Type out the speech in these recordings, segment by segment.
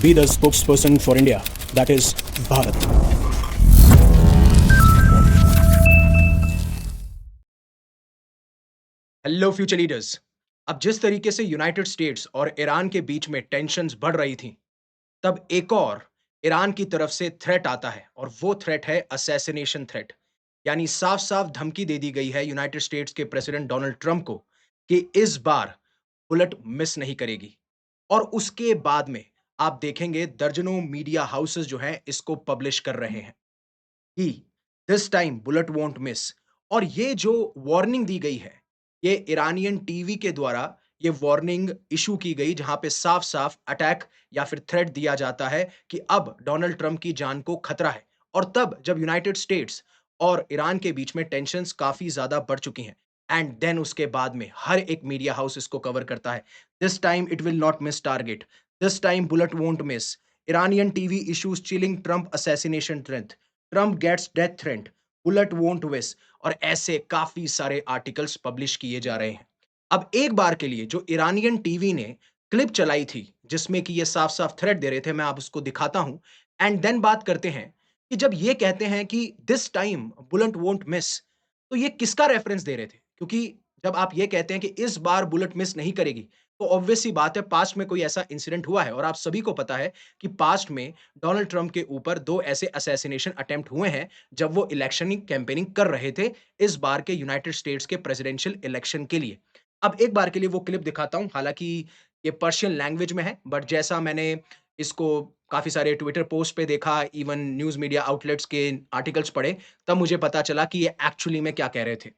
be the spokesperson for India, that is Bharat. Hello future leaders. अब जिस तरीके से यूनाइटेड स्टेट्स और ईरान के बीच में टेंशन्स बढ़ रही थी, तब एक और ईरान की तरफ से थ्रेट आता है और वो थ्रेट है असैसिनेशन थ्रेट। यानी साफ-साफ धमकी दे दी गई है यूनाइटेड स्टेट्स के प्रेसिडेंट डोनाल्ड ट्रंप को कि इस बार बुलेट मिस नहीं करेगी। और उसके बाद में आप देखेंगे दर्जनों मीडिया हाउसेस जो हैं इसको पब्लिश कर रहे हैं कि this time bullet won't miss. और ये जो वार्निंग दी गई है, ये ईरानियन टीवी के द्वारा ये वार्निंग इशू की गई, जहां पे साफ-साफ अटैक या फिर थ्रेट दिया जाता है कि अब डोनाल्ड ट्रंप की जान को खतरा है। और तब जब यूनाइटेड स्टेट्स और ईरान के बीच में टेंशन्स काफी ज्यादा बढ़ चुकी हैं, एंड देन उसके बाद में हर एक मीडिया हाउस इसको कवर करता है। This time it will not miss target, this time bullet won't miss, Iranian TV issues chilling Trump assassination threat, Trump gets death threat, bullet won't miss. और ऐसे काफी सारे आर्टिकल्स पब्लिश किए जा रहे हैं। अब एक बार के लिए जो ईरानियन टीवी ने क्लिप चलाई थी जिसमें कि ये साफ-साफ थ्रेट दे रहे थे, मैं आप उसको दिखाता हूं, एंड देन बात करते हैं कि जब ये कहते हैं कि this time bullet won't miss, तो ये किसका रेफरेंस दे रहे थे? क्योंकि जब आप ये कहते हैं कि इस बार बुलेट मिस नहीं करेगी, तो ऑब्वियस सी बात है पास्ट में कोई ऐसा इंसिडेंट हुआ है और आप सभी को पता है कि पास्ट में डोनाल्ड ट्रंप के ऊपर 2 ऐसे असैसिनेशन अटेम्प्ट हुए हैं जब वो इलेक्शनिंग कैंपेनिंग कर रहे थे इस बार के यूनाइटेड स्टेट्स के प्रेसिडेंशियल इलेक्शन के लिए। अब एक बार के लिए वो क्लिप दिखाता हूँ, हालाँकि ये पर्शियन लैंग्वेज में है, बट जैसा मैंने इसको काफ़ी सारे ट्विटर पोस्ट पे देखा, इवन न्यूज़ मीडिया आउटलेट्स के आर्टिकल्स पढ़े, तब मुझे पता चला कि ये एक्चुअली में क्या कह रहे थे।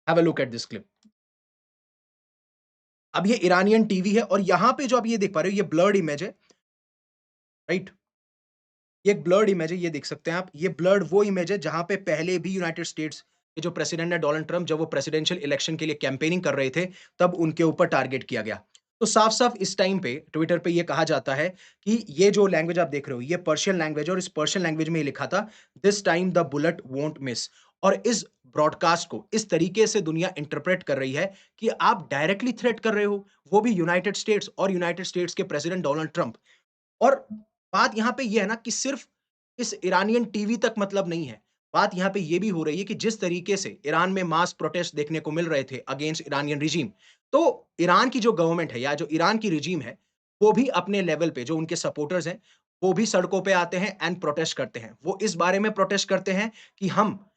Have a look at this clip. अब ये ईरानियन टीवी है और यहाँ पे जो आप ये देख पा रहे हो, ये ब्लर्ड इमेज है, राइट? ये एक ब्लर्ड इमेज है, ये देख सकते हैं आप। ये ब्लर्ड वो इमेज है जहाँ पे पहले भी यूनाइटेड स्टेट्स के जो प्रेसिडेंट है डोनाल्ड ट्रंप, जब वो प्रेसिडेंशियल इलेक्शन के लिए कैंपेनिंग कर रहे थे, तब उनके ऊपर टारगेट किया गया। तो साफ-साफ इस टाइम पे ट्विटर पे ये कहा जाता है कि ये जो लैंग्वेज आप देख रहे हो, ये पर्शियन लैंग्वेज है और इस पर्शियन लैंग्वेज में ये लिखा था, this time the bullet won't miss. और इस ब्रॉडकास्ट को इस तरीके से दुनिया इंटरप्रेट कर रही है कि आप डायरेक्टली थ्रेट कर रहे हो, वो भी यूनाइटेड स्टेट्स और यूनाइटेड स्टेट्स के प्रेसिडेंट डोनाल्ड ट्रंप। और बात यहाँ पे ये है ना कि सिर्फ इस ईरानियन टीवी तक मतलब नहीं है। बात यहाँ पे ये भी हो रही है कि जिस तरीके से ईरान में मास प्रोटेस्ट देखने को मिल रहे थे अगेंस्ट इरानियन रिजीम, तो ईरान की जो गवर्नमेंट है या जो ईरान की रिजीम है, वो भी अपने लेवल पे जो उनके सपोर्टर्स हैं, वो भी सड़कों पे आते हैं एंड प्रोटेस्ट करते हैं। वो इस बारे में प्रोटेस्ट करते हैं कि हम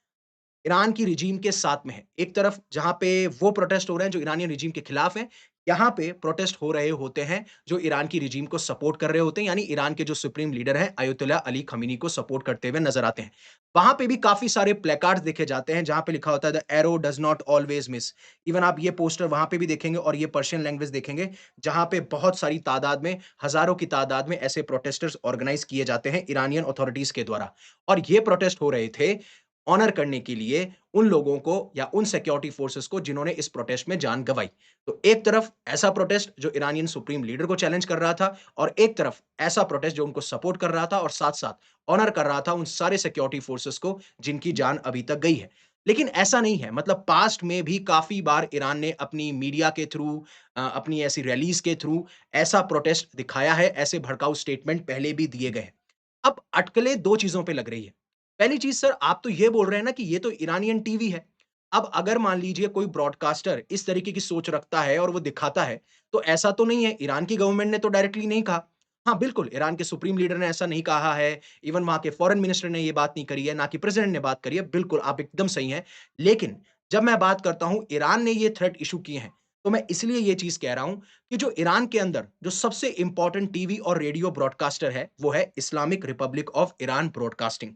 ईरान की रिजीम के साथ में है। एक तरफ जहाँ पे वो प्रोटेस्ट हो रहे हैं जो ईरानियन रिजीम के खिलाफ हैं, यहाँ पे प्रोटेस्ट हो रहे होते हैं जो ईरान की रिजीम को सपोर्ट कर रहे होते हैं, यानी ईरान के जो सुप्रीम लीडर हैं अयतुल्ला अली खमीनी को सपोर्ट करते हुए नज़र आते हैं। वहाँ पे भी काफ़ी सारे प्लेकार्ड्स देखे जाते हैं जहाँ पे लिखा होता है the arrow does not always miss. Even आप ये पोस्टर वहाँ पे भी देखेंगे और ये पर्शियन लैंग्वेज देखेंगे, जहाँ पे बहुत सारी तादाद में, हज़ारों की तादाद में ऐसे प्रोटेस्टर्स ऑर्गेनाइज़ किए जाते हैं ईरानियन अथॉरिटीज़ के द्वारा। और ये प्रोटेस्ट हो रहे थे ऑनर करने के लिए उन लोगों को या उन सिक्योरिटी फोर्सेस को जिन्होंने इस प्रोटेस्ट में जान गँवाई। तो एक तरफ ऐसा प्रोटेस्ट जो ईरानियन सुप्रीम लीडर को चैलेंज कर रहा था और एक तरफ ऐसा प्रोटेस्ट जो उनको सपोर्ट कर रहा था और साथ-साथ ऑनर कर रहा था उन सारे सिक्योरिटी फोर्सेस को जिनकी जान अभी तक गई है। लेकिन ऐसा नहीं है, मतलब पास्ट में भी काफ़ी बार ईरान ने अपनी मीडिया के थ्रू अपनी ऐसी रैलीज़ के थ्रू ऐसा प्रोटेस्ट दिखाया है, ऐसे भड़काऊ स्टेटमेंट पहले भी दिए गए हैं। अब अटकलें 2 चीज़ों पे लग रही है। पहली चीज़ सर, आप तो ये बोल रहे हैं ना कि ये तो ईरानियन टीवी है। अब अगर मान लीजिए कोई ब्रॉडकास्टर इस तरीके की सोच रखता है और वो दिखाता है, तो ऐसा तो नहीं है, ईरान की गवर्नमेंट ने तो डायरेक्टली नहीं कहा। हाँ, बिल्कुल, ईरान के सुप्रीम लीडर ने ऐसा नहीं कहा है, इवन वहाँ के फॉरेन मिनिस्टर ने ये बात नहीं करी है, ना कि प्रेज़िडेंट ने बात करी है। बिल्कुल, आप एकदम सही हैं। लेकिन जब मैं बात करता हूँ ईरान ने ये थ्रेट इश्यू किए हैं, तो मैं इसलिए ये चीज़ कह रहा हूँ कि जो ईरान के अंदर जो सबसे इम्पोर्टेंट टीवी और रेडियो ब्रॉडकास्टर है, वो है Islamic Republic of Iran broadcasting.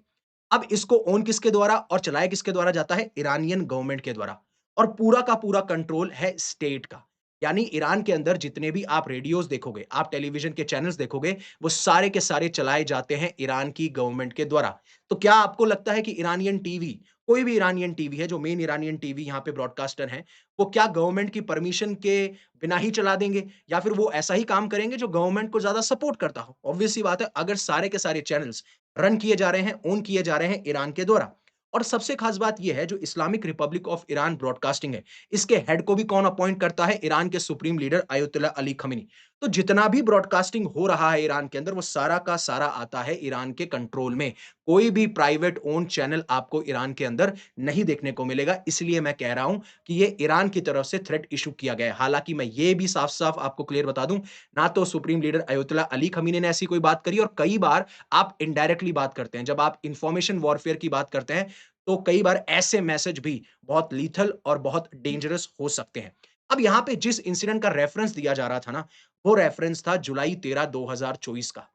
अब इसको ओन किसके द्वारा और चलाया किसके द्वारा जाता है? ईरानियन गवर्नमेंट के द्वारा। और पूरा का पूरा कंट्रोल है स्टेट का। यानी ईरान के अंदर जितने भी आप रेडियोज़ देखोगे, आप टेलीविज़न के चैनल्स देखोगे, वो सारे के सारे चलाए जाते हैं ईरान की गवर्नमेंट के द्वारा। तो क्या आपको लगता है कि ईरानियन टीवी, कोई भी ईरानियन टीवी है, जो मेन ईरानियन टीवी यहाँ पे ब्रॉडकास्टर हैं, वो क्या गवर्नमेंट की परमिशन के बिना ही चला देंगे? या फिर वो ऐसा ही काम करेंगे जो गवर्नमेंट को ज़्यादा सपोर्ट करता हो? ऑब्वियस सी बात है, अगर सारे के सारे चैनल्स रन किए जा रहे हैं, ओन किए जा रहे हैं ईरान के द्वारा। और सबसे खास बात ये है जो Islamic Republic of Iran broadcasting है, इसके हेड को भी कौन अपॉइंट करता है? ईरान के सुप्रीम लीडर अयतुल्ला अली खमीनी। तो जितना भी ब्रॉडकास्टिंग हो रहा है ईरान के अंदर, वो सारा का सारा आता है ईरान के कंट्रोल में। कोई भी प्राइवेट ओन्ड चैनल आपको ईरान के अंदर नहीं देखने को मिलेगा। इसलिए मैं कह रहा हूं कि ये ईरान की तरफ से थ्रेट इश्यू किया गया है। हालांकि मैं ये भी साफ-साफ आपको क्लियर बता दूं, ना तो सुप्रीम लीडर अयतुल्ला अली खमीनी ने ऐसी कोई बात करी, और कई बार आप इनडायरेक्टली बात करते हैं। जब आप इंफॉर्मेशन वॉरफेयर की बात करते हैं, तो कई बार ऐसे मैसेज भी बहुत लीथल और बहुत डेंजरस हो सकते हैं। अब यहाँ पे जिस इंसिडेंट का रेफरेंस दिया जा रहा था ना, वो रेफरेंस था जुलाई 13, 2024 का,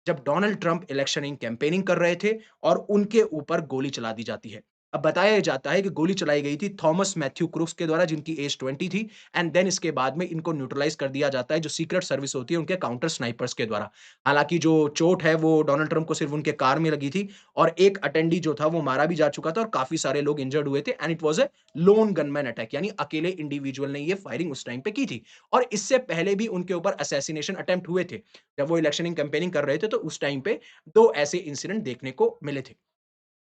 जब डोनाल्ड ट्रंप इलेक्शनिंग कैंपेनिंग कर रहे थे और उनके ऊपर गोली चला दी जाती है। अब बताया जाता है कि गोली चलाई गई थी थॉमस मैथ्यू क्रूक्स के द्वारा, जिनकी एज 20 थी, एंड देन इसके बाद में इनको न्यूट्रलाइज कर दिया जाता है, जो सीक्रेट सर्विस होती है उनके काउंटर स्नाइपर्स के द्वारा। हालांकि जो चोट है वो डोनाल्ड ट्रंप को सिर्फ उनके कार में लगी थी, और एक अटेंडी जो था वो मारा भी जा चुका था, और काफी सारे लोग इंजर्ड हुए थे, and it was a loan gunman attack, यानी अकेले इंडिविजुअल ने ये फायरिंग उस टाइम पे की थी। और इससे पहले भी उनके ऊपर असैसिनेशन अटेम्प्ट हुए थे। जब वो इलेक्शनिंग कैंपेनिंग कर रहे थे, तो उस टाइम पे 2 ऐसे इंसिडेंट देखने को मिले थे।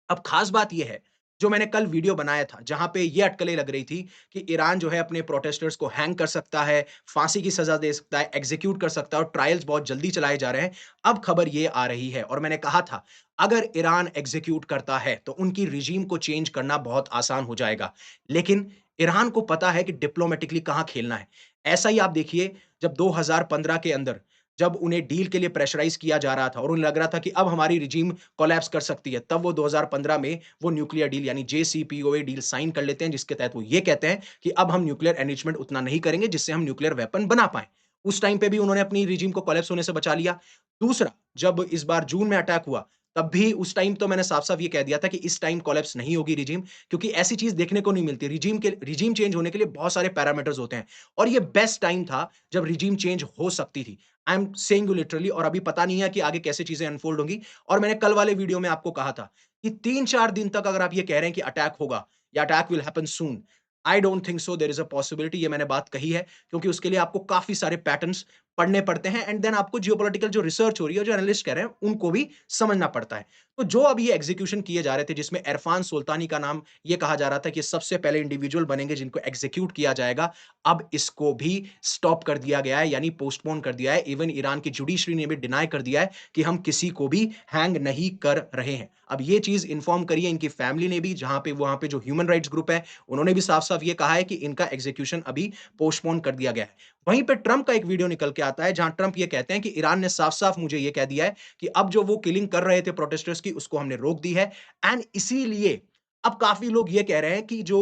अब खास बात ये है, जो मैंने कल वीडियो बनाया था, जहाँ पे ये अटकलें लग रही थी कि ईरान जो है अपने प्रोटेस्टर्स को हैंग कर सकता है, फांसी की सज़ा दे सकता है, एग्ज़ीक्यूट कर सकता है, और ट्रायल्स बहुत जल्दी चलाए जा रहे हैं। अब खबर ये आ रही है, और मैंने कहा था, अगर ईरान एग्ज़ीक्यूट करता है, तो उनकी रिजीम को चेंज करना बहुत आसान हो जाएगा। लेकिन ईरान को पता है कि डिप्लोमैटिकली कहाँ खेलना है। ऐसा ही आप देखिए, जब 2015 के अंदर जब उन्हें डील के लिए प्रेशराइज़ किया जा रहा था और उन्हें लग रहा था कि अब हमारी रिजीम कोलैप्स कर सकती है, तब वो 2015 में वो न्यूक्लियर डील यानी जेसीपीओए डील साइन कर लेते हैं, जिसके तहत वो ये कहते हैं कि अब हम न्यूक्लियर एनरिचमेंट उतना नहीं करेंगे जिससे हम न्यूक्लियर वेपन बना पाएँ। उस टाइम पे भी उन्होंने अपनी रिजीम को कोलैप्स होने से बचा लिया। दूसरा, जब इस बार जून में अटैक हुआ, तब भी उस टाइम तो मैंने साफ-साफ ये कह दिया था कि इस टाइम कोलैप्स नहीं होगी रिजीम, क्योंकि ऐसी चीज़ देखने को नहीं मिलती। रिजीम चेंज होने के लिए बहुत सारे पैरामीटर्स होते हैं, और ये बेस्ट टाइम था जब रिजीम चेंज हो सकती थी। I am saying you literally, और अभी पता नहीं है कि आगे कैसे चीज़ें अनफोल्ड होंगी। और मैंने कल वाले वीडियो में आपको कहा था कि 3-4 दिन तक अगर आप ये कह रहे हैं कि अटैक होगा या attack will happen soon, I don't think so, there is a possibility. ये मैंने बात कही है, क्योंकि उसके लिए आपको काफ़ी सारे पैटर्न्स पढ़ने पड़ते हैं, एंड देन आपको जियोपॉलिटिकल जो रिसर्च हो रही है, जो एनालिस्ट कह रहे हैं, उनको भी समझना पड़ता है। तो जो अब ये एग्जीक्यूशन किए जा रहे थे, जिसमें इरफान सुल्तानी का नाम ये कहा जा रहा था कि सबसे पहले इंडिविजुअल बनेंगे जिनको एग्जीक्यूट किया जाएगा, अब इसको भी स्टॉप कर दिया गया है, यानी पोस्टपोन कर दिया है। इवन ईरान की जुडिशरी ने भी डिनाई कर दिया है कि हम किसी को भी हैंग नहीं कर रहे हैं। अब ये चीज़ इन्फॉर्म करी है इनकी फैमिली ने भी, जहाँ पे वहाँ पे जो ह्यूमन राइट्स ग्रुप है, उन्होंने भी साफ-साफ ये कहा है कि इनका एग्जीक्यूशन अभी पोस्टपोन कर दिया गया है। वहीं पे ट्रंप का एक वीडियो निकल के आता है, जहाँ ट्रंप ये कहते हैं कि ईरान ने साफ-साफ मुझे ये कह दिया है कि अब जो वो किलिंग कर रहे थे प्रोटेस्टर्स की, उसको हमने रोक दी है, एंड इसीलिए अब काफ़ी लोग ये कह रहे हैं कि जो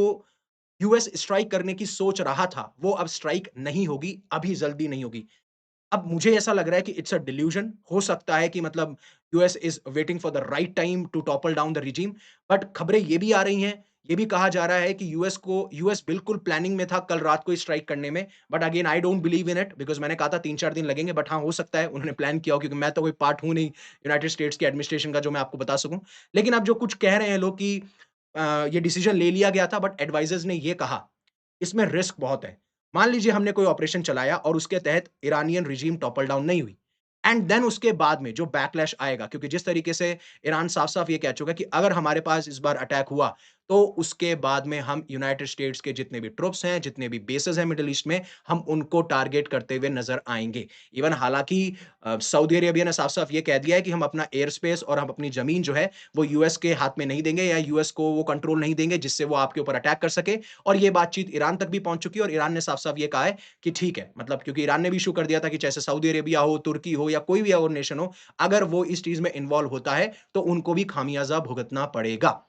यूएस स्ट्राइक करने की सोच रहा था, वो अब स्ट्राइक नहीं होगी, अभी जल्दी नहीं होगी। अब मुझे ऐसा लग रहा है कि इट्स अ डिल्यूजन। हो सकता है कि मतलब US is waiting for the right time to topple down the regime, but खबरें ये भी आ रही हैं, ये भी कहा जा रहा है कि यूएस बिल्कुल प्लानिंग में था कल रात को स्ट्राइक करने में, but again I don't believe in it, because मैंने कहा था 3-4 दिन लगेंगे, बट हाँ, हो सकता है उन्होंने प्लान किया हो, क्योंकि मैं तो कोई पार्ट हूँ नहीं यूनाइटेड स्टेट्स के एडमिनिस्ट्रेशन का जो मैं आपको बता सकूँ। लेकिन अब जो कुछ कह रहे हैं लोग कि ये डिसीजन ले लिया गया था, बट एडवाइज़र्स ने ये कहा, इसमें रिस्क बहुत है। मान लीजिए हमने कोई ऑपरेशन चलाया और उसके तहत इरानियन रिजीम टॉपल डाउन नहीं हुई, एंड देन उसके बाद में जो बैकलैश आएगा, क्योंकि जिस तरीके से ईरान साफ-साफ ये कह चुका है कि अगर हमारे पास इस बार अटैक हुआ, तो उसके बाद में हम यूनाइटेड स्टेट्स के जितने भी ट्रुप्स हैं, जितने भी बेसेस हैं मिडल ईस्ट में, हम उनको टारगेट करते हुए नज़र आएँगे। इवन हालाँकि सऊदी अरेबिया ने साफ-साफ ये कह दिया है कि हम अपना एयर स्पेस और हम अपनी ज़मीन जो है, वो यूएस के हाथ में नहीं देंगे, या यूएस को वो कंट्रोल नहीं देंगे, जिससे वो आपके ऊपर अटैक कर सके। और ये बातचीत ईरान तक भी पहुँच चुकी है, और ईरान ने साफ-साफ ये कहा है कि ठीक है, मतलब क्योंकि ईरान ने भी इश्यू कर दिया था कि चाहे सऊदी अरेबिया हो, तुर्की हो, या कोई भी और नेशन हो, अगर वो इस चीज़ में इन्वॉल्व होता है, तो उनको भी खामियाज़ा भुगतना पड़ेगा।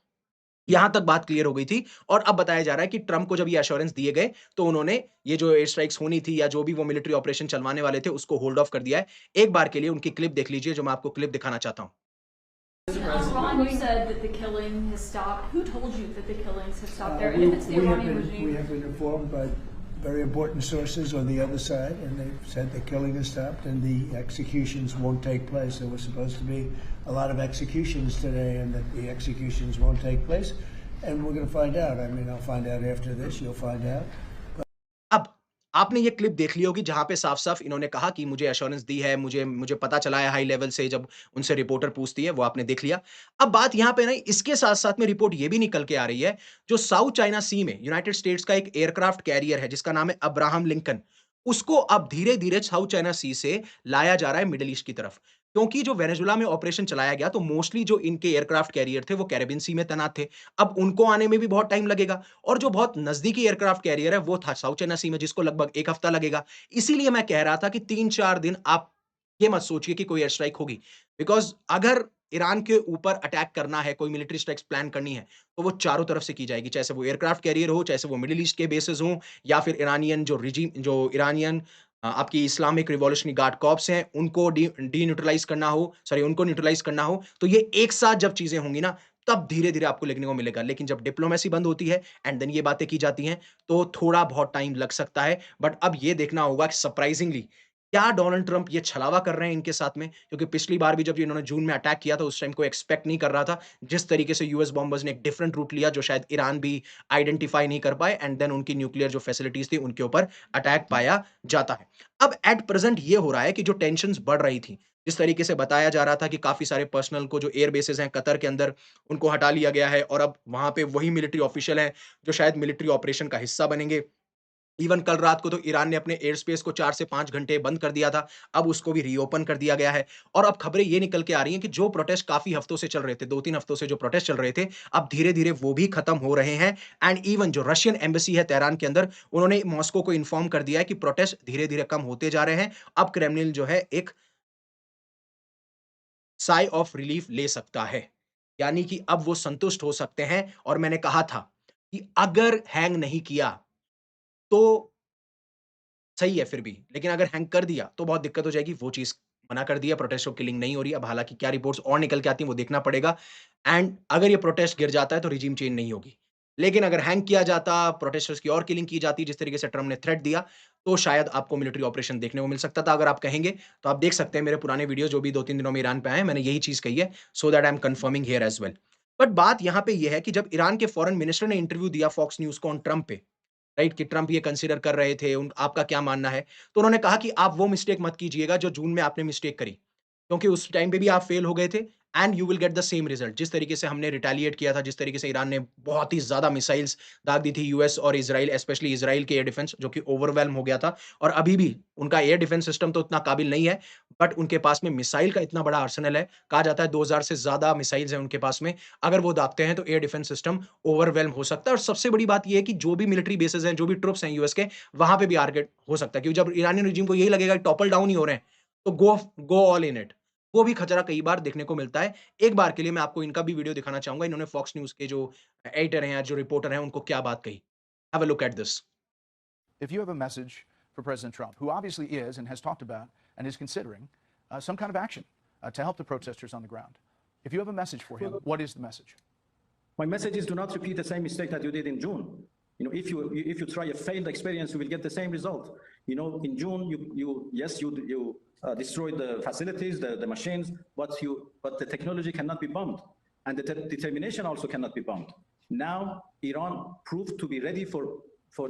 यहाँ तक बात क्लियर हो गई थी, और अब बताया जा रहा है कि ट्रंप को जब ये एश्योरेंस दिए गए, तो उन्होंने ये जो एयर स्ट्राइक्स होनी थी, या जो भी वो मिलिट्री ऑपरेशन चलवाने वाले थे, उसको होल्ड ऑफ कर दिया है। एक बार के लिए उनकी क्लिप देख लीजिए, जो मैं आपको क्लिप दिखाना चाहता हूँ। Ron, you said that the killing has stopped. Who told you that the killings have stopped there? And if it's the Iranian regime, we have been informed by very important sources on the other side, and they've said the killing has stopped and the executions won't take place. There was supposed to be a lot of executions today, and that the executions won't take place. And we're going to find out. I mean, I'll find out after this. You'll find out. अब आपने ये clip देख ली होगी, जहाँ पे साफ-साफ इन्होंने कहा कि मुझे एश्योरेंस दी है, मुझे मुझे पता चला है हाई लेवल से, जब उनसे रिपोर्टर पूछती है, वो आपने देख लिया। अब बात यहाँ पे नहीं, इसके साथ-साथ में रिपोर्ट ये भी निकल के आ रही है, जो साउथ चाइना सी में यूनाइटेड स्टेट्स का एक एयरक्राफ्ट कैरियर है, जिसका नाम है अब्राहम लिंकन। उसको अब धीरे-धीरे साउथ चाइना सी से लाया जा रहा है मिडल ईस्ट की तरफ। क्योंकि जो वेनेजुएला में ऑपरेशन चलाया गया, तो मोस्टली जो इनके एयरक्राफ्ट कैरियर थे, वो कैरिबियन सी में तैनात थे। अब उनको आने में भी बहुत टाइम लगेगा और जो बहुत नज़दीकी एयरक्राफ्ट कैरियर है, वो था साउथ चाइना सी में, जिसको लगभग 1 हफ्ता लगेगा। इसीलिए मैं कह रहा था कि 3-4 दिन आप ये मत सोचिए कि कोई एयर स्ट्राइक होगी। बिकॉज़ अगर ईरान के ऊपर अटैक करना है, कोई मिलिट्री स्ट्राइक्स प्लान करनी है, तो वो चारों तरफ से की जाएगी। चाहे से वो एयरक्राफ्ट कैरियर हो, चाहे से वो मिडल ईस्ट के बेसेस हों या फिर ईरानियन आपकी इस्लामिक रिवॉल्यूशनरी गार्ड कॉर्प्स हैं, उनको न्यूट्रलाइज़ करना हो, सॉरी उनको न्यूट्रलाइज़ करना हो, तो ये एक साथ जब चीज़ें होंगी ना, तब धीरे-धीरे आपको लिखने को मिलेगा। लेकिन जब डिप्लोमेसी बंद होती है एंड देन ये बातें की जाती हैं, तो थोड़ा बहुत टाइम लग सकता है। बट अब ये देखना होगा कि सरप्राइज़िंगली क्या डोनाल्ड ट्रम्प ये छलावा कर रहे हैं इनके साथ में? क्योंकि पिछली बार भी जब इन्होंने जून में अटैक किया था, उस टाइम कोई एक्सपेक्ट नहीं कर रहा था। जिस तरीके से यूएस बॉम्बर्स ने एक डिफरेंट रूट लिया, जो शायद ईरान भी आइडेंटिफ़ाई नहीं कर पाए एंड देन उनकी न्यूक्लियर जो फैसिलिटीज़ थी, उनके ऊपर अटैक पाया जाता है। अब एट प्रेज़ेंट ये हो रहा है कि जो टेंशन्स बढ़ रही थी, जिस तरीके से बताया जा रहा था कि काफ़ी सारे पर्सनल को जो एयर बेसेस हैं कतर के अंदर, उनको हटा लिया गया है और अब वहाँ पे वही मिलिट्री ऑफ़िशियल हैं, जो शायद मिलिट्री ऑपरेशन का हिस्सा बनेंगे। इवन कल रात को तो ईरान ने अपने एयर स्पेस को 4 से 5 घंटे बंद कर दिया था। अब उसको भी रीओपन कर दिया गया है और अब खबरें ये निकल के आ रही हैं कि जो प्रोटेस्ट काफ़ी हफ्तों से चल रहे थे, 2-3 हफ्तों से जो प्रोटेस्ट चल रहे थे, अब धीरे-धीरे वो भी खत्म हो रहे हैं एंड इवन जो रशियन एम्बेसी है तेहरान के अंदर, उन्होंने मॉस्को को इन्फॉर्म कर दिया है कि प्रोटेस्ट धीरे-धीरे कम होते जा रहे हैं। अब क्रेमलिन जो है एक साइ ऑफ रिलीफ ले सकता है। यानी कि अब वो संतुष्ट हो सकते हैं और मैंने कहा था कि अगर हैंग नहीं किया, तो सही है फिर भी, लेकिन अगर हैंग कर दिया, तो बहुत दिक्कत हो जाएगी, वो चीज़ मना कर दिया, प्रोटेस्ट और किलिंग नहीं हो रही है। अब हालाँकि क्या रिपोर्ट्स और निकल के आती हैं, वो देखना पड़ेगा एंड अगर ये प्रोटेस्ट गिर जाता है, तो रिजीम चेंज नहीं होगी। लेकिन अगर हैंग किया जाता, प्रोटेस्टर्स की और किलिंग की जाती, जिस तरीके से ट्रम्प ने थ्रेट दिया, तो शायद आपको मिलिट्री ऑपरेशन देखने को मिल सकता था। अगर आप कहेंगे, तो आप देख सकते हैं मेरे पुराने वीडियो जो भी 2-3 दिनों में ईरान पे आए हैं, मैंने यही चीज़ कही है, so that I am confirming here as well. But बात यहाँ पे ये है कि जब ईरान के फॉरेन मिनिस्टर ने इंटरव्यू दिया फॉक्स न्यूज़ को ऑन ट्रम्प पे, राइट? कि ट्रम्प ये कंसीडर कर रहे थे, उन आपका क्या मानना है? तो उन्होंने कहा कि आप वो मिस्टेक मत कीजिएगा जो जून में आपने मिस्टेक करी। क्योंकि उस टाइम पे भी आप फेल हो गए थे and you will get the same result. जिस तरीके से हमने रिटेलिएट किया था, जिस तरीके से ईरान ने बहुत ही ज़्यादा मिसाइल्स दाग दी थी यूएस और इज़राइल, स्पेशली इज़राइल के एयर डिफेंस जो कि ओवरवेल्म हो गया था और अभी भी उनका एयर डिफेंस सिस्टम तो उतना काबिल नहीं है, बट उनके पास में मिसाइल का इतना बड़ा आर्सेनल है, कहा जाता है 2000 से ज़्यादा मिसाइल्स हैं उनके पास में। अगर वो दागते हैं तो एयर डिफेंस सिस्टम ओवरवेल्म हो सकता है और सबसे बड़ी बात ये है कि जो भी मिलिट्री बेसेस हैं, जो भी ट्रुप्स हैं यूएस के, वहाँ पे भी टारगेट हो सकता है क्योंकि जब ईरानियन रेजिम को यही लगेगा कि टॉपल डाउन ही हो रहे हैं, तो गो गो ऑल इन इट। वो भी खतरा कई बार देखने को मिलता है। एक बार के लिए मैं आपको इनका भी वीडियो दिखाना चाहूँगा। इन्होंने फॉक्स न्यूज़ के जो एडिटर हैं या जो रिपोर्टर हैं, उनको क्या बात कही। Have a look at this. If you have a message for President Trump, who obviously is and has talked about and is considering some kind of action to help the protesters on the ground, if you have a message for him, what is the message? My message is do not repeat the same mistake that you did in June. If you try a failed experience, you will get the same result. In June, you destroyed the facilities, the machines, but the technology cannot be bombed, and the determination also cannot be bombed. Now, Iran proved to be ready for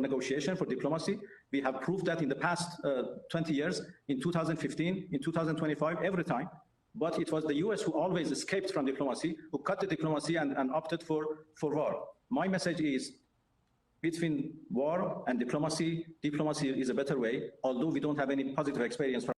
negotiation, for diplomacy. We have proved that in the past 20 years, in 2015, in 2025, every time. But it was the US who always escaped from diplomacy, who cut the diplomacy and opted for war. My message is between war and diplomacy is a better way, although we don't have any positive experience from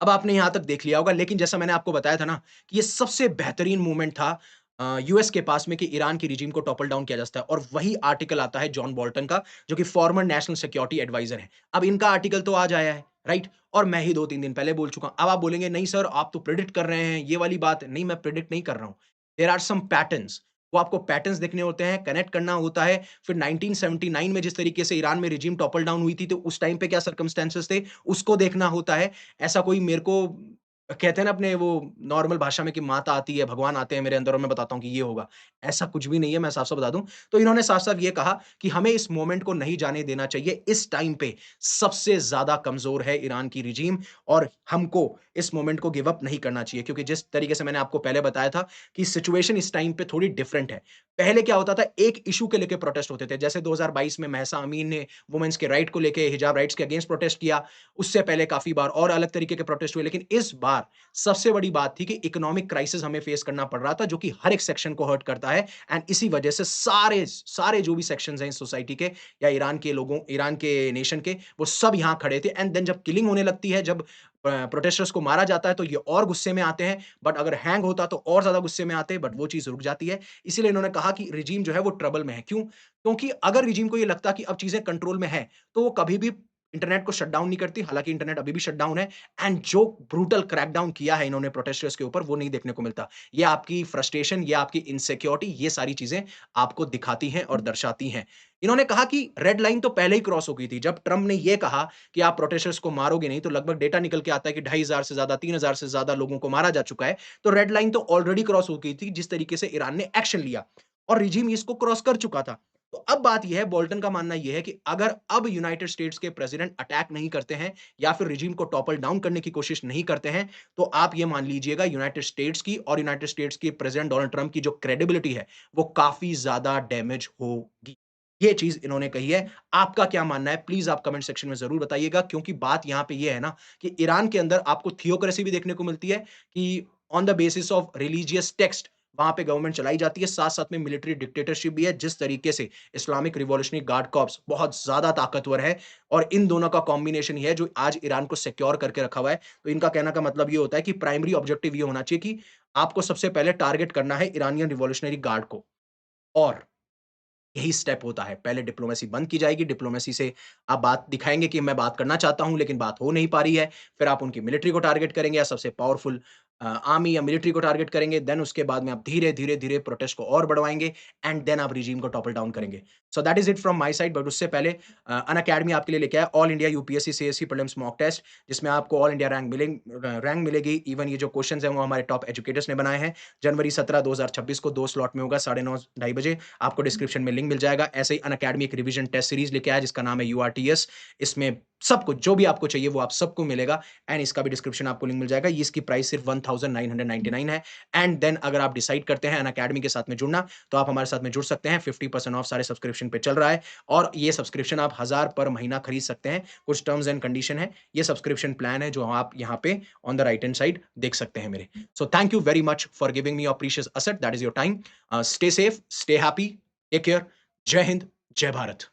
अब आपने यहाँ तक देख लिया होगा, लेकिन जैसा मैंने आपको बताया था ना कि ये सबसे बेहतरीन मूवमेंट था यूएस के पास में कि ईरान की रिजीम को टॉपल डाउन किया जा सकता है और वही आर्टिकल आता है जॉन बोल्टन का, जो कि फॉर्मर नेशनल सिक्योरिटी एडवाइजर है। अब इनका आर्टिकल तो आज आया है, राइट? और मैं ही 2-3 दिन पहले बोल चुका हूँ। अब आप बोलेंगे, "नहीं सर, आप तो प्रेडिक्ट कर रहे हैं, ये वाली बात।" नहीं, मैं प्रेडिक्ट नहीं कर रहा हूँ। There are some patterns. वो आपको पैटर्न्स देखने होते हैं, कनेक्ट करना होता है। फिर 1979 में जिस तरीके से ईरान में रिजीम टॉपल डाउन हुई थी, तो उस टाइम पे क्या सर्कमस्टेंसेस थे, उसको देखना होता है। ऐसा कोई मेरे को कहते हैं ना अपने वो नॉर्मल भाषा में कि माता आती है, भगवान आते हैं मेरे अंदर और मैं बताता हूँ कि ये होगा। ऐसा कुछ भी नहीं है, मैं साफ-साफ बता दूँ। तो इन्होंने साफ-साफ ये कहा कि हमें इस मोमेंट को नहीं जाने देना चाहिए। इस टाइम पे सबसे ज़्यादा कमज़ोर है ईरान की रिजीम और हमको इस मोमेंट को गिव अप नहीं करना चाहिए क्योंकि जिस तरीके से मैंने आपको पहले बताया था कि सिचुएशन इस टाइम पे थोड़ी डिफरेंट है। पहले क्या होता था, एक इश्यू के लेके प्रोटेस्ट होते थे, जैसे 2022 में महसा अमीन ने वुमेन्स के राइट को लेके, हिजाब राइट्स के अगेंस्ट प्रोटेस्ट किया। उससे पहले काफ़ी बार और अलग तरीके के प्रोटेस्ट हुए, लेकिन इस बार सबसे बड़ी बात थी कि इकोनॉमिक क्राइसिस हमें फेस करना पड़ रहा था, जो कि हर एक सेक्शन को हर्ट करता है एंड इसी वजह से सारे सारे जो भी सेक्शंस हैं इस सोसाइटी के या ईरान के लोगों, ईरान के नेशन के, वो सब यहाँ खड़े थे एंड देन जब किलिंग होने लगती है, जब प्रोटेस्टर्स को मारा जाता है, तो ये और गुस्से में आते हैं, बट अगर हैंग होता तो और ज़्यादा गुस्से में आते हैं, बट वो चीज़ रुक जाती है। इसीलिए इन्होंने कहा कि रिजीम जो है वो ट्रबल में है। क्यों? क्योंकि अगर रिजीम को ये लगता कि अब चीज़ें कंट्रोल में हैं, तो वो कभी भी इंटरनेट को शट डाउन नहीं करती, हालाँकि इंटरनेट अभी भी शट डाउन है एंड जो ब्रूटल क्रैकडाउन किया है इन्होंने प्रोटेस्टर्स के ऊपर, वो नहीं देखने को मिलता। ये आपकी फ्रस्ट्रेशन, ये आपकी इनसिक्योरिटी, ये सारी चीज़ें आपको दिखाती हैं और दर्शाती हैं। इन्होंने कहा कि रेड लाइन तो पहले ही क्रॉस हो गई थी। जब ट्रम्प ने ये कहा कि आप प्रोटेस्टर्स को मारोगे नहीं, तो लगभग डेटा निकल के आता है कि 2500 से ज़्यादा, 3000 से ज़्यादा लोगों को मारा जा चुका है। तो रेड लाइन तो ऑलरेडी क्रॉस हो गई थी, जिस तरीके से ईरान ने एक्शन लिया और रिजीम इसको क्रॉस कर चुका था। तो अब बात ये है, बोल्टन का मानना ये है कि अगर अब यूनाइटेड स्टेट्स के प्रेसिडेंट अटैक नहीं करते हैं या फिर रिजीम को टॉपल डाउन करने की कोशिश नहीं करते हैं, तो आप ये मान लीजिएगा यूनाइटेड स्टेट्स की और यूनाइटेड स्टेट्स के प्रेसिडेंट डोनाल्ड ट्रम्प की जो क्रेडिबिलिटी है, वो काफ़ी ज़्यादा डैमेज होगी। ये चीज़ इन्होंने कही है। आपका क्या मानना है? प्लीज़ आप कमेंट सेक्शन में ज़रूर बताइएगा, क्योंकि बात यहाँ पे ये है ना कि ईरान के अंदर आपको थियोक्रेसी भी देखने को मिलती है कि on the basis of religious text वहाँ पे गवर्नमेंट चलाई जाती है, साथ-साथ में मिलिट्री डिक्टेटरशिप भी है। जिस तरीके से इस्लामिक रिवॉल्यूशनरी गार्ड कॉर्प्स बहुत ज़्यादा ताकतवर है और इन दोनों का कॉम्बिनेशन ही है जो आज ईरान को सिक्योर करके रखा हुआ है। तो इनका कहने का मतलब ये होता है कि प्राइमरी ऑब्जेक्टिव ये होना चाहिए कि आपको सबसे पहले टारगेट करना है इरानियन रिवॉल्यूशनरी गार्ड को और यही स्टेप होता है। पहले डिप्लोमेसी बंद की जाएगी, डिप्लोमेसी से आप बात दिखाएँगे कि मैं बात करना चाहता हूँ, लेकिन बात हो नहीं पा रही है। फिर आप उनकी मिलिट्री को टारगेट करेंगे या सबसे पावरफुल आर्मी या मिलिट्री को टारगेट करेंगे। देन उसके बाद में आप धीरे-धीरे प्रोटेस्ट को और बढ़वाएँगे एंड देन आप रिजीम को टॉपल डाउन करेंगे। So that is it from my side, but उससे पहले अनअकैडमी आपके लिए लेके आया all India UPSC CSC prelims mock test, जिसमें आपको ऑल इंडिया रैंक मिलेगी। इवन ये जो क्वेश्चन्स हैं वो हमारे टॉप एजुकेटर्स ने बनाए हैं। जनवरी 17, 2026 को 2 स्लॉट में होगा, 9:30 ढाई बजे। आपको डिस्क्रिप्शन में लिंक मिल जाएगा। ऐसे ही अनअकैडमी एक रिवीजन टेस्ट सीरीज़ लेके आया जिसका नाम है यूआरटीएस। इसमें सब कुछ जो भी आपको चाहिए वो आप सबको मिलेगा एंड इसका भी डिस्क्रिप्शन आपको लिंक मिल जाएगा। ये इसकी प्राइस सिर्फ 1999 है एंड देन अगर आप डिसाइड करते हैं अनअकैडमी के साथ में जुड़ना, तो आप हमारे साथ में जुड़ सकते हैं। 50% ऑफ सारे सब्सक्रिप्शन पे चल रहा है और ये सब्सक्रिप्शन आप 1000 पर महीना खरीद सकते हैं। कुछ टर्म्स एंड कंडीशन है। ये सब्सक्रिप्शन प्लान है जो आप यहाँ पे on the right hand side देख सकते हैं मेरे। So thank you very much for giving me your precious asset, that is your time. Stay safe, stay happy, take care. जय हिंद, जय भारत।